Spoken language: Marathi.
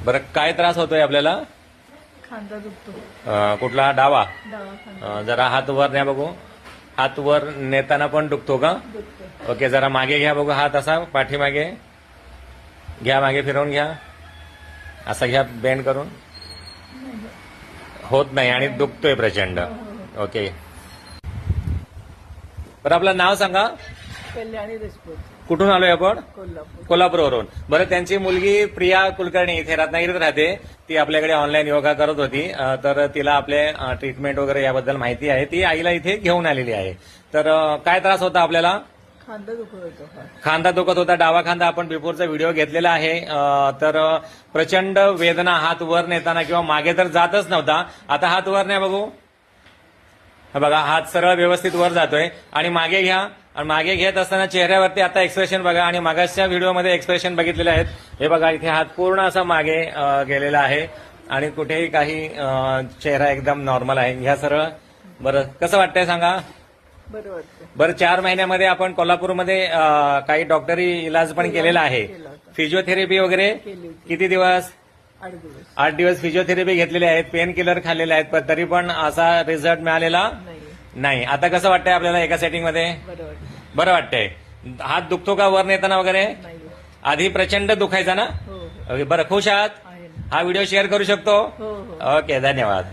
बरं, काय त्रास होतोय आपल्याला? खांदा दुखतो. कुठला? डावा? डावा खांदा जरा हात वर न्या बघू. हात वर नेताना पण दुखतो का? दुखतो. ओके, जरा मागे घ्या बघू. हात असा पाठीमागे घ्या, मागे फिरवून घ्या. असा घ्या बेंड करून. होत नाही आणि दुखतोय प्रचंड. ओके, बरं आपलं नाव सांगा. कल्याणी देशमुख, कुठून आलोय आपण? कोल्हापूर. कोल्हापूरवरून. बरं, त्यांची मुलगी प्रिया कुलकर्णी इथे रत्नागिरीत राहते. ती आपल्याकडे ऑनलाईन योगा करत होती. तर तिला आपले ट्रीटमेंट वगैरे याबद्दल माहिती आहे. ती आईला इथे घेऊन आलेली आहे. तर काय त्रास होता आपल्याला? खांदा दुखत होतो. खांदा दुखत होता, डावा खांदा. आपण बिफोरचा व्हिडिओ घेतलेला आहे. तर प्रचंड वेदना, हात वर नेताना किंवा मागे तर जातच नव्हता. आता हात वर नाही बघू. हे बघा, हात सरळ व्यवस्थित वर जातोय. आणि मागे घ्या. आणि मागे घेत असताना चेहऱ्यावरती आता एक्सप्रेशन बघा. आणि मागासच्या व्हिडिओमध्ये एक्सप्रेशन बघितलेले आहेत. हे बघा, इथे हात पूर्ण असा मागे गेलेला आहे आणि कुठेही काही चेहरा एकदम नॉर्मल आहे. ह्या सरळ. बरं, कसं वाटतंय सांगा? बरं वाटतं. बरं, 4 महिन्यामध्ये आपण कोल्हापूरमध्ये काही डॉक्टरी इलाज पण केलेला आहे. केला होता. फिजिओथेरपी वगैरे केली होती. किती दिवस? 8 दिवस. 8 दिवस फिजिओथेरपी घेतलेले आहेत, पेन किलर खाल्लेले आहेत, पण तरी पण असा रिझल्ट मिळालेला नाही. नाही. आता कसं वाटतंय आपल्याला एका सेटिंगमध्ये? बरं वाटतं. बरं वाटतंय. हात दुखतो का वर नेताना वगैरे? नाही. आधी प्रचंड दुखायचा ना? हो हो बरं, खुश आहात? आहे ना. हा व्हिडिओ शेअर करू शकतो? हो हो. ओके, धन्यवाद.